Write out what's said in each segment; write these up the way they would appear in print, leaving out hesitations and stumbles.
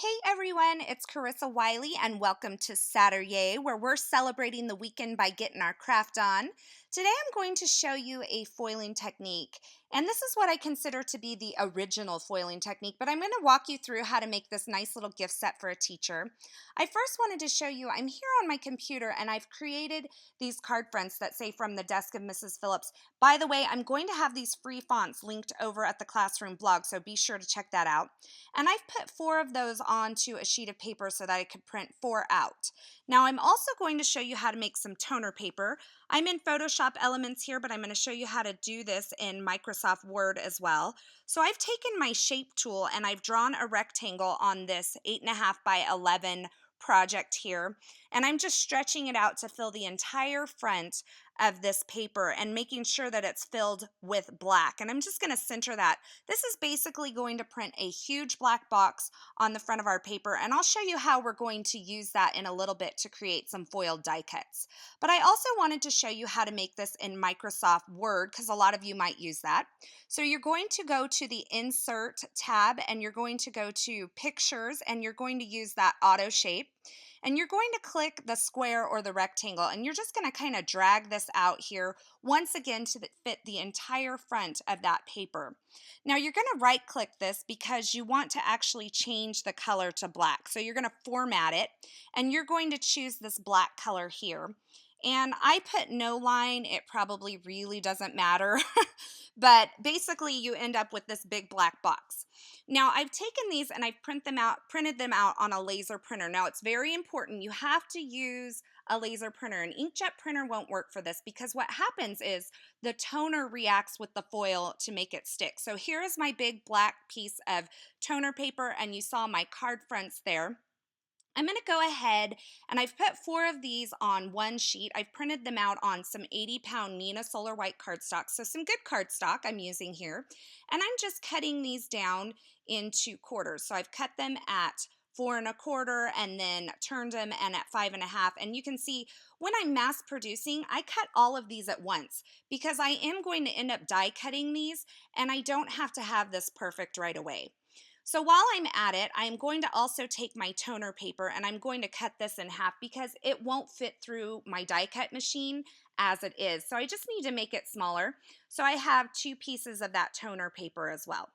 Hey everyone, it's Carissa Wiley and welcome to Satur-YAY, where we're celebrating the weekend by getting our craft on. Today I'm going to show you a foiling technique, and this is what I consider to be the original foiling technique, but I'm going to walk you through how to make this nice little gift set for a teacher. I first wanted to show you, I'm here on my computer and I've created these card fronts that say "From the Desk of Mrs. Phillips." By the way, I'm going to have these free fonts linked over at the classroom blog, so be sure to check that out. And I've put 4 of those onto a sheet of paper so that I could print 4 out. Now I'm also going to show you how to make some toner paper. I'm in Photoshop Elements here, but I'm going to show you how to do this in Microsoft Word as well. So I've taken my shape tool and I've drawn a rectangle on this 8.5 by 11 project here, and I'm just stretching it out to fill the entire front of this paper and making sure that it's filled with black. And I'm just going to center that. This is basically going to print a huge black box on the front of our paper, and I'll show you how we're going to use that in a little bit to create some foiled die cuts. But I also wanted to show you how to make this in Microsoft Word because a lot of you might use that. So you're going to go to the Insert tab and you're going to go to Pictures and you're going to use that auto shape. And you're going to click the square or the rectangle, and you're just going to kind of drag this out here once again to fit the entire front of that paper. Now you're going to right click this because you want to actually change the color to black. So you're going to format it and you're going to choose this black color here. And I put no line, it probably really doesn't matter, but basically you end up with this big black box. Now I've taken these and I've printed them out on a laser printer. Now it's very important, you have to use a laser printer. An inkjet printer won't work for this because what happens is the toner reacts with the foil to make it stick. So here is my big black piece of toner paper and you saw my card fronts there. I'm going to go ahead and I've put 4 of these on one sheet. I've printed them out on some 80-pound Neenah Solar White cardstock, so some good cardstock I'm using here. And I'm just cutting these down into quarters. So I've cut them at 4 1/4 and then turned them and at 5 1/2. And you can see when I'm mass producing, I cut all of these at once because I am going to end up die cutting these and I don't have to have this perfect right away. So while I'm at it, I'm going to also take my toner paper and I'm going to cut this in half because it won't fit through my die cut machine as it is. So I just need to make it smaller. So I have 2 pieces of that toner paper as well.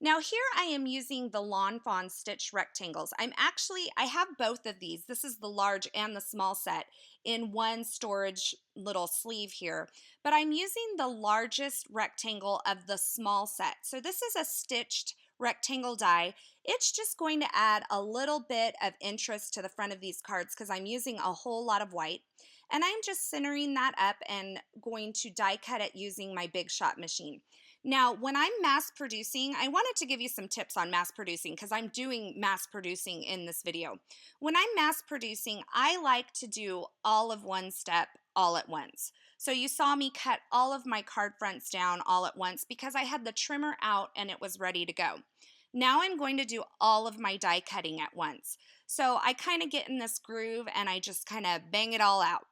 Now here I am using the Lawn Fawn stitch rectangles. I have both of these. This is the large and the small set in one storage little sleeve here, but I'm using the largest rectangle of the small set. So this is a stitched rectangle die. It's just going to add a little bit of interest to the front of these cards because I'm using a whole lot of white. And I'm just centering that up and going to die cut it using my Big Shot machine. Now, when I'm mass producing, I wanted to give you some tips on mass producing because I'm doing mass producing in this video. When I'm mass producing, I like to do all of one step all at once. So you saw me cut all of my card fronts down all at once because I had the trimmer out and it was ready to go. Now I'm going to do all of my die cutting at once. So I kind of get in this groove and I just kind of bang it all out.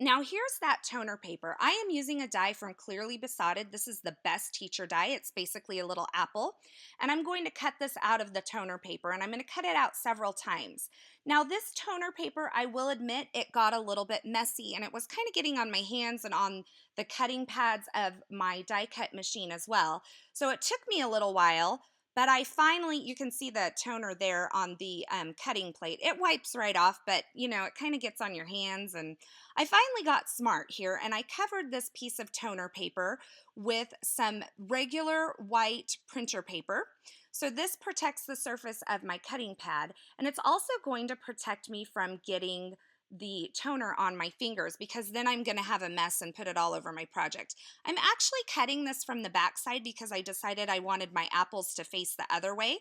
Now here's that toner paper. I am using a die from Clearly Besotted. This is the Best Teacher die. It's basically a little apple. And I'm going to cut this out of the toner paper and I'm going to cut it out several times. Now this toner paper, I will admit, it got a little bit messy and it was kind of getting on my hands and on the cutting pads of my die cut machine as well. So it took me a little while. But I finally, you can see the toner there on the cutting plate. It wipes right off, but you know, it kind of gets on your hands. And I finally got smart here and I covered this piece of toner paper with some regular white printer paper. So this protects the surface of my cutting pad, and it's also going to protect me from getting the toner on my fingers because then I'm going to have a mess and put it all over my project. I'm actually cutting this from the back side because I decided I wanted my apples to face the other way.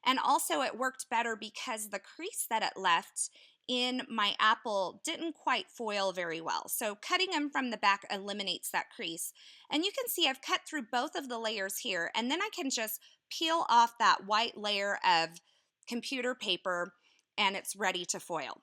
And also it worked better because the crease that it left in my apple didn't quite foil very well. So cutting them from the back eliminates that crease. And you can see I've cut through both of the layers here, and then I can just peel off that white layer of computer paper and it's ready to foil.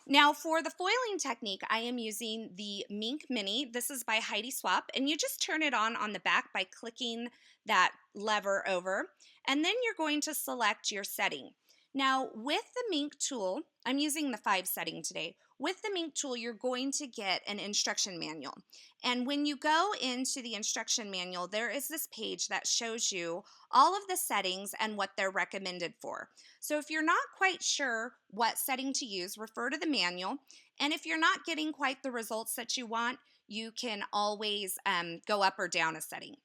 Now for the foiling technique, I am using the Mink Mini. This is by Heidi Swap, and you just turn it on the back by clicking that lever over, and then you're going to select your setting. Now, with the Mink tool, I'm using the 5 setting today. With the Mink tool, you're going to get an instruction manual. And when you go into the instruction manual, there is this page that shows you all of the settings and what they're recommended for. So if you're not quite sure what setting to use, refer to the manual. And if you're not getting quite the results that you want, you can always go up or down a setting.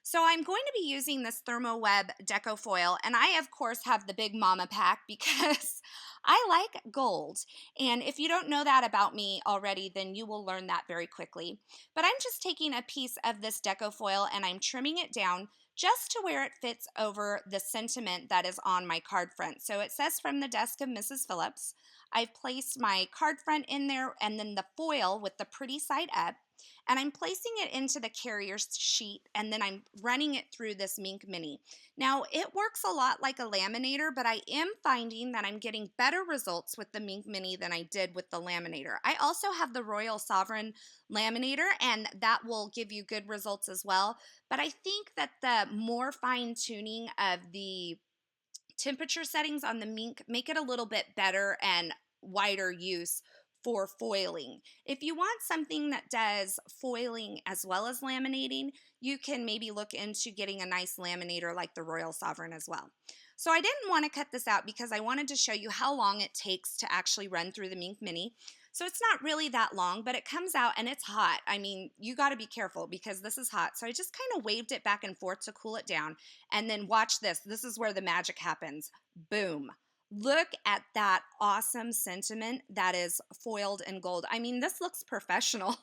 So I'm going to be using this ThermoWeb Deco Foil, and I of course have the Big Mama pack because I like gold. And if you don't know that about me already, then you will learn that very quickly. But I'm just taking a piece of this Deco Foil and I'm trimming it down just to where it fits over the sentiment that is on my card front. So it says, "From the desk of Mrs. Phillips." I've placed my card front in there and then the foil with the pretty side up. And I'm placing it into the carrier sheet and then I'm running it through this Mink Mini. Now, it works a lot like a laminator, but I am finding that I'm getting better results with the Mink Mini than I did with the laminator. I also have the Royal Sovereign laminator, and that will give you good results as well. But I think that the more fine tuning of the temperature settings on the Mink make it a little bit better and wider use for foiling. If you want something that does foiling as well as laminating, you can maybe look into getting a nice laminator like the Royal Sovereign as well. So I didn't want to cut this out because I wanted to show you how long it takes to actually run through the Mink Mini. So it's not really that long, but it comes out and it's hot. I mean, you got to be careful because this is hot. So I just kind of waved it back and forth to cool it down. And then watch this. This is where the magic happens. Boom. Look at that awesome sentiment that is foiled in gold. I mean, this looks professional.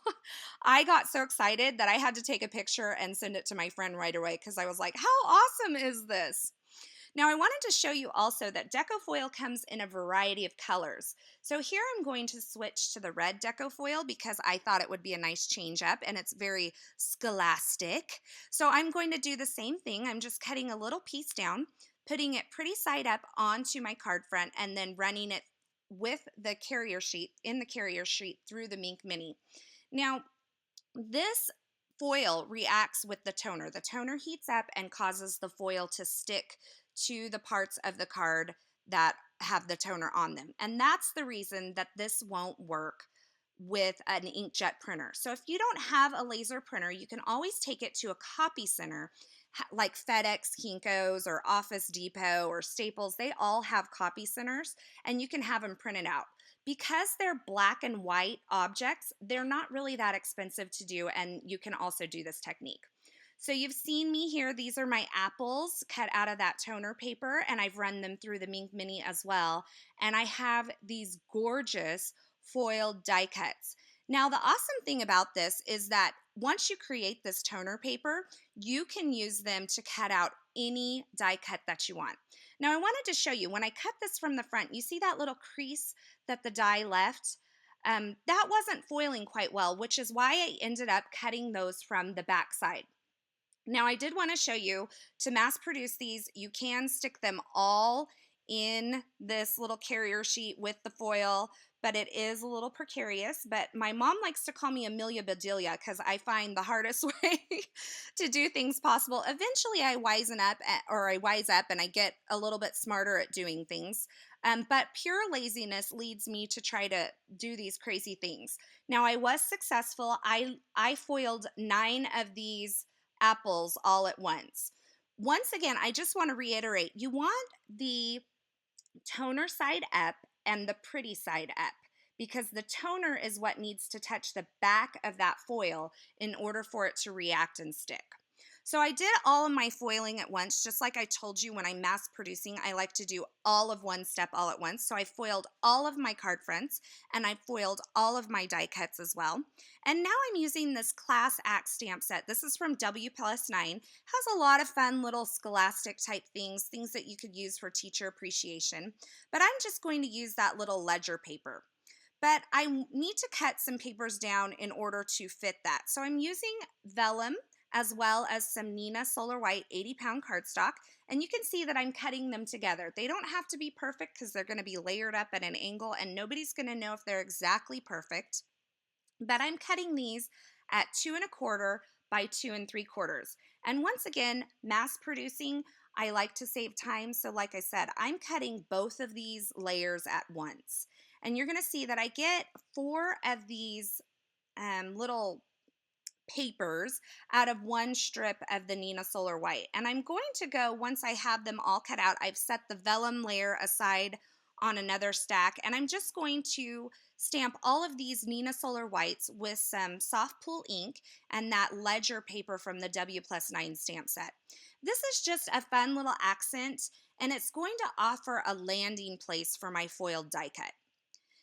I got so excited that I had to take a picture and send it to my friend right away because I was like, how awesome is this? Now, I wanted to show you also that Deco Foil comes in a variety of colors. So here I'm going to switch to the red Deco Foil because I thought it would be a nice change up, and it's very scholastic. So I'm going to do the same thing. I'm just cutting a little piece down, putting it pretty side up onto my card front, and then running it with the carrier sheet, in the carrier sheet through the Mink Mini. Now, this foil reacts with the toner. The toner heats up and causes the foil to stick to the parts of the card that have the toner on them. And that's the reason that this won't work with an inkjet printer. So if you don't have a laser printer, you can always take it to a copy center like FedEx, Kinko's, or Office Depot, or Staples. They all have copy centers and you can have them printed out. Because they're black and white objects, they're not really that expensive to do, and you can also do this technique. So you've seen me here. These are my apples cut out of that toner paper, and I've run them through the Mink Mini as well. And I have these gorgeous foiled die cuts. Now, the awesome thing about this is that once you create this toner paper, you can use them to cut out any die cut that you want. Now, I wanted to show you, when I cut this from the front, you see that little crease that the die left? That wasn't foiling quite well, which is why I ended up cutting those from the back side. Now, I did want to show you, to mass produce these, you can stick them all in this little carrier sheet with the foil, but it is a little precarious. But my mom likes to call me Amelia Bedelia because I find the hardest way to do things possible. Eventually, I wise up and I get a little bit smarter at doing things. But pure laziness leads me to try to do these crazy things. Now, I was successful. I foiled 9 of these apples all at once. Once again, I just want to reiterate, you want the toner side up and the pretty side up, because the toner is what needs to touch the back of that foil in order for it to react and stick. So I did all of my foiling at once, just like I told you when I'm mass producing, I like to do all of one step all at once. So I foiled all of my card fronts and I foiled all of my die cuts as well. And now I'm using this Class Act stamp set. This is from W+9. Has a lot of fun little scholastic type things that you could use for teacher appreciation. But I'm just going to use that little ledger paper. But I need to cut some papers down in order to fit that. So I'm using vellum as well as some Neenah Solar White 80-pound cardstock, and you can see that I'm cutting them together. They don't have to be perfect because they're going to be layered up at an angle and nobody's going to know if they're exactly perfect, but I'm cutting these at 2 1/4 by 2 3/4. And once again, mass producing, I like to save time, so like I said, I'm cutting both of these layers at once. And you're gonna see that I get 4 of these little papers out of one strip of the Nina Solar White. And I'm going to go, once I have them all cut out, I've set the vellum layer aside on another stack, and I'm just going to stamp all of these Nina Solar Whites with some soft pull ink and that ledger paper from the W+9 stamp set. This is just a fun little accent, and it's going to offer a landing place for my foiled die cut.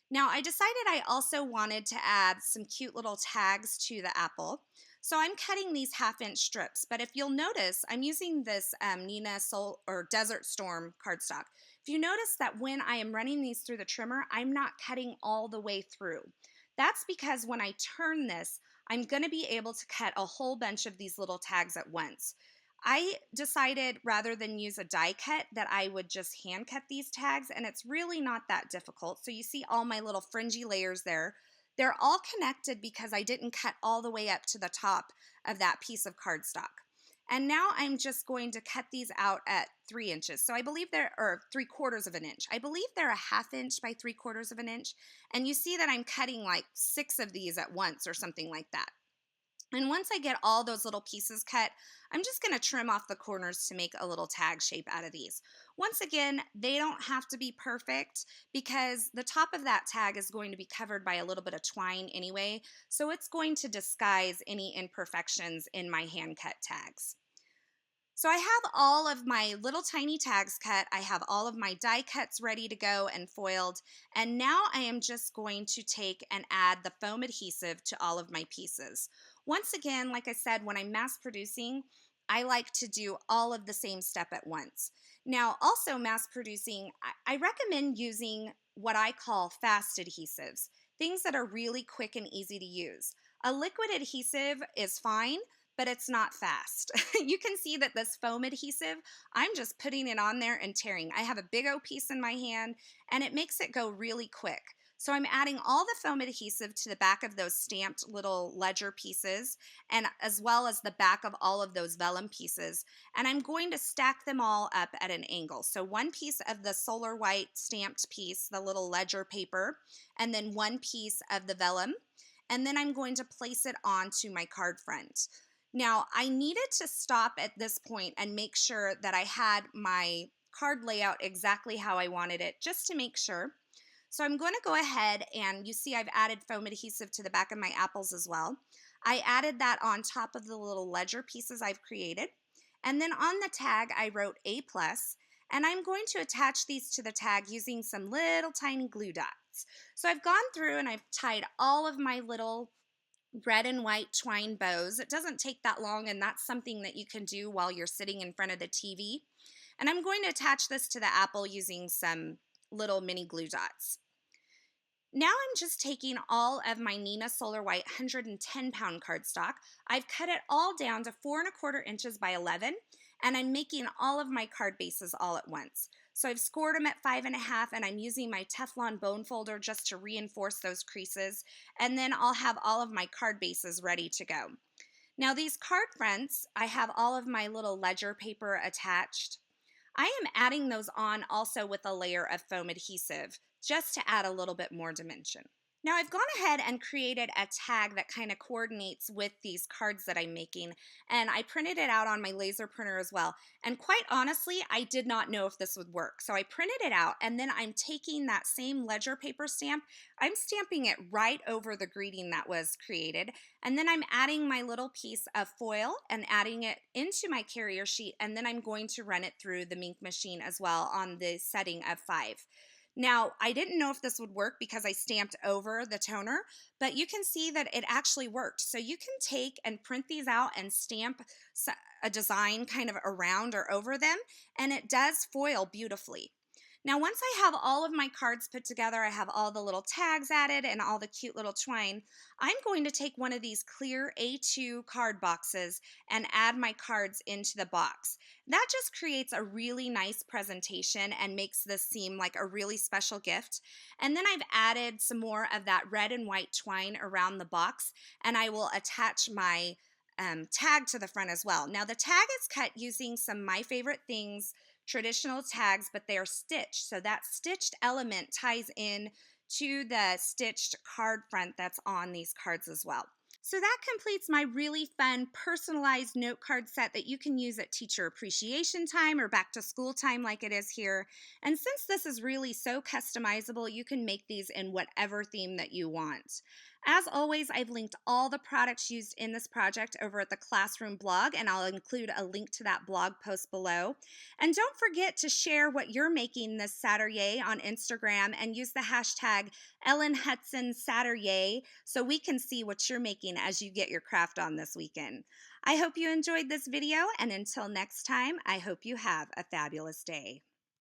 Now, I decided I also wanted to add some cute little tags to the apple. So I'm cutting these 1/2 inch strips, but if you'll notice, I'm using this Nina Sol or Desert Storm cardstock. If you notice that when I am running these through the trimmer, I'm not cutting all the way through. That's because when I turn this, I'm going to be able to cut a whole bunch of these little tags at once. I decided rather than use a die cut that I would just hand cut these tags, and it's really not that difficult. So you see all my little fringy layers there. They're all connected because I didn't cut all the way up to the top of that piece of cardstock. And now I'm just going to cut these out at 3 inches. So I believe they're, or 3/4 of an inch. I believe they're a 1/2 inch by 3/4 of an inch. And you see that I'm cutting like 6 of these at once or something like that. And once I get all those little pieces cut, I'm just going to trim off the corners to make a little tag shape out of these. Once again, they don't have to be perfect because the top of that tag is going to be covered by a little bit of twine anyway, so it's going to disguise any imperfections in my hand cut tags. So I have all of my little tiny tags cut. I have all of my die cuts ready to go and foiled. And now I am just going to take and add the foam adhesive to all of my pieces. Once again, like I said, when I'm mass producing, I like to do all of the same step at once. Now, also mass producing, I recommend using what I call fast adhesives, things that are really quick and easy to use. A liquid adhesive is fine, but it's not fast. You can see that this foam adhesive, I'm just putting it on there and tearing. I have a big old piece in my hand and it makes it go really quick. So I'm adding all the foam adhesive to the back of those stamped little ledger pieces and as well as the back of all of those vellum pieces. And I'm going to stack them all up at an angle. So one piece of the Solar White stamped piece, the little ledger paper, and then one piece of the vellum. And then I'm going to place it onto my card front. Now, I needed to stop at this point and make sure that I had my card layout exactly how I wanted it, just to make sure. So I'm going to go ahead and you see I've added foam adhesive to the back of my apples as well. I added that on top of the little ledger pieces I've created. And then on the tag, I wrote A+, and I'm going to attach these to the tag using some little tiny glue dots. So I've gone through and I've tied all of my little red and white twine bows. It doesn't take that long, and that's something that you can do while you're sitting in front of the TV. And I'm going to attach this to the apple using some little mini glue dots. Now I'm just taking all of my Nina Solar White 110-pound cardstock. I've cut it all down to 4¼ inches by 11, and I'm making all of my card bases all at once. So I've scored them at 5½, and I'm using my Teflon bone folder just to reinforce those creases, and then I'll have all of my card bases ready to go. Now these card fronts, I have all of my little ledger paper attached. I am adding those on also with a layer of foam adhesive, just to add a little bit more dimension. Now I've gone ahead and created a tag that kind of coordinates with these cards that I'm making, and I printed it out on my laser printer as well. And quite honestly, I did not know if this would work. So I printed it out, and then I'm taking that same ledger paper stamp, I'm stamping it right over the greeting that was created, and then I'm adding my little piece of foil and adding it into my carrier sheet, and then I'm going to run it through the ink machine as well on the setting of 5. Now, I didn't know if this would work because I stamped over the toner, but you can see that it actually worked. So you can take and print these out and stamp a design kind of around or over them, and it does foil beautifully. Now, once I have all of my cards put together, I have all the little tags added and all the cute little twine, I'm going to take one of these clear A2 card boxes and add my cards into the box. That just creates a really nice presentation and makes this seem like a really special gift. And then I've added some more of that red and white twine around the box, and I will attach my tag to the front as well. Now the tag is cut using some My Favorite Things traditional tags, but they're stitched. So that stitched element ties in to the stitched card front that's on these cards as well. So that completes my really fun personalized note card set that you can use at teacher appreciation time or back to school time like it is here. And since this is really so customizable, you can make these in whatever theme that you want. As always, I've linked all the products used in this project over at the Classroom blog, and I'll include a link to that blog post below. And don't forget to share what you're making this Satur-YAY on Instagram and use the hashtag #EllenHutsonSatur-YAY so we can see what you're making as you get your craft on this weekend. I hope you enjoyed this video, and until next time, I hope you have a fabulous day.